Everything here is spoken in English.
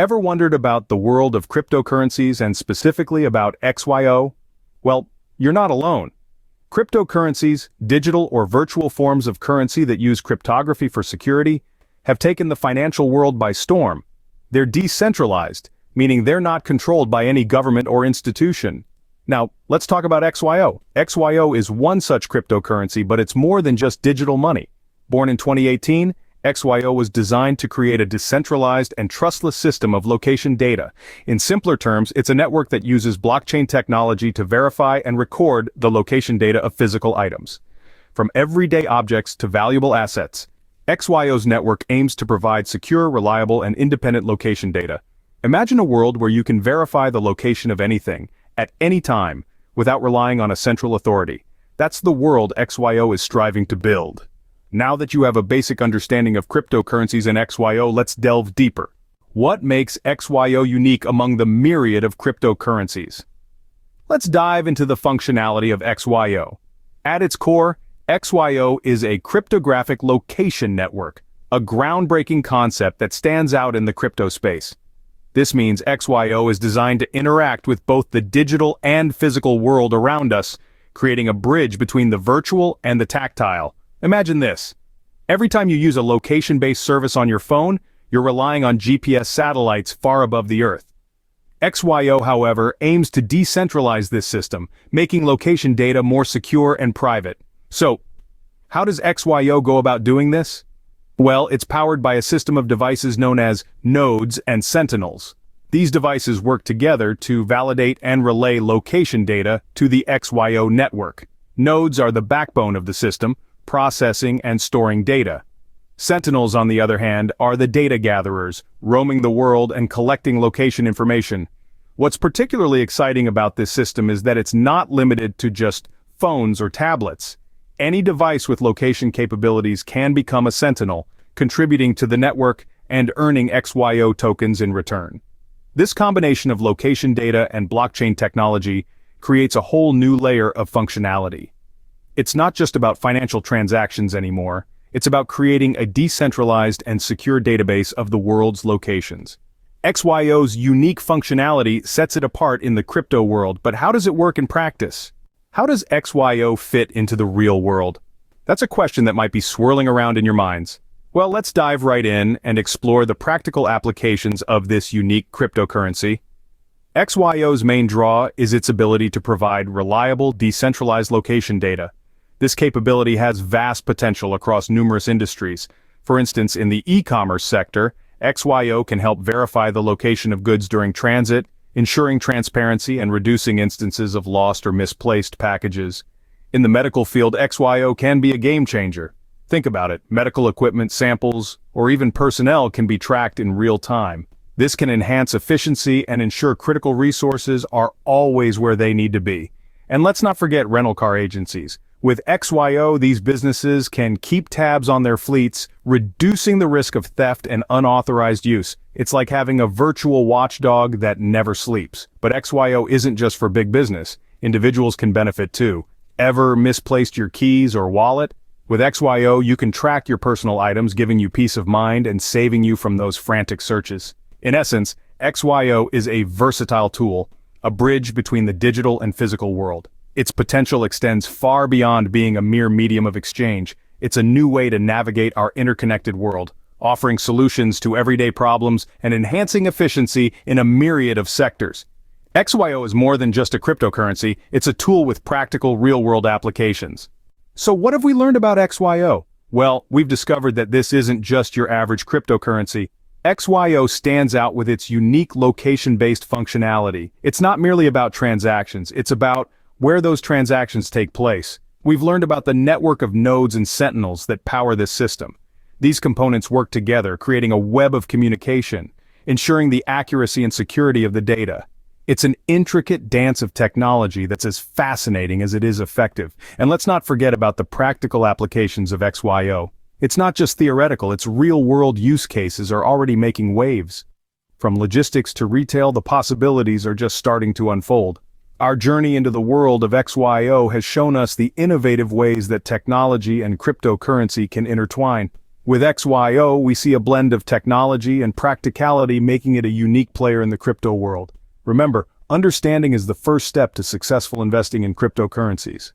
Ever wondered about the world of cryptocurrencies and specifically about XYO? Well, you're not alone. Cryptocurrencies, digital or virtual forms of currency that use cryptography for security, have taken the financial world by storm. They're decentralized, meaning they're not controlled by any government or institution. Now, let's talk about XYO. XYO is one such cryptocurrency, but it's more than just digital money. Born in 2018, XYO was designed to create a decentralized and trustless system of location data. In simpler terms, it's a network that uses blockchain technology to verify and record the location data of physical items. From everyday objects to valuable assets, XYO's network aims to provide secure, reliable, and independent location data. Imagine a world where you can verify the location of anything, at any time, without relying on a central authority. That's the world XYO is striving to build. Now that you have a basic understanding of cryptocurrencies and XYO, let's delve deeper. What makes XYO unique among the myriad of cryptocurrencies? Let's dive into the functionality of XYO. At its core, XYO is a cryptographic location network, a groundbreaking concept that stands out in the crypto space. This means XYO is designed to interact with both the digital and physical world around us, creating a bridge between the virtual and the tactile. Imagine this. Every time you use a location-based service on your phone, you're relying on GPS satellites far above the Earth. XYO, however, aims to decentralize this system, making location data more secure and private. So, how does XYO go about doing this? Well, it's powered by a system of devices known as nodes and sentinels. These devices work together to validate and relay location data to the XYO network. Nodes are the backbone of the system, processing and storing data. Sentinels, on the other hand, are the data gatherers, roaming the world and collecting location information. What's particularly exciting about this system is that it's not limited to just phones or tablets. Any device with location capabilities can become a sentinel, contributing to the network and earning XYO tokens in return. This combination of location data and blockchain technology creates a whole new layer of functionality. It's not just about financial transactions anymore, it's about creating a decentralized and secure database of the world's locations. XYO's unique functionality sets it apart in the crypto world, but how does it work in practice? How does XYO fit into the real world? That's a question that might be swirling around in your minds. Well, let's dive right in and explore the practical applications of this unique cryptocurrency. XYO's main draw is its ability to provide reliable, decentralized location data. This capability has vast potential across numerous industries. For instance, in the e-commerce sector, XYO can help verify the location of goods during transit, ensuring transparency and reducing instances of lost or misplaced packages. In the medical field, XYO can be a game changer. Think about it, medical equipment samples, or even personnel can be tracked in real time. This can enhance efficiency and ensure critical resources are always where they need to be. And let's not forget rental car agencies. With XYO, these businesses can keep tabs on their fleets, reducing the risk of theft and unauthorized use. It's like having a virtual watchdog that never sleeps. But XYO isn't just for big business. Individuals can benefit too. Ever misplaced your keys or wallet? With XYO, you can track your personal items, giving you peace of mind and saving you from those frantic searches. In essence, XYO is a versatile tool, a bridge between the digital and physical world. Its potential extends far beyond being a mere medium of exchange. It's a new way to navigate our interconnected world, offering solutions to everyday problems and enhancing efficiency in a myriad of sectors. XYO is more than just a cryptocurrency, it's a tool with practical real-world applications. So what have we learned about XYO? Well, we've discovered that this isn't just your average cryptocurrency. XYO stands out with its unique location-based functionality. It's not merely about transactions, it's about where those transactions take place. We've learned about the network of nodes and sentinels that power this system. These components work together, creating a web of communication, ensuring the accuracy and security of the data. It's an intricate dance of technology that's as fascinating as it is effective. And let's not forget about the practical applications of XYO. It's not just theoretical, its real-world use cases are already making waves. From logistics to retail, the possibilities are just starting to unfold. Our journey into the world of XYO has shown us the innovative ways that technology and cryptocurrency can intertwine. With XYO, we see a blend of technology and practicality, making it a unique player in the crypto world. Remember, understanding is the first step to successful investing in cryptocurrencies.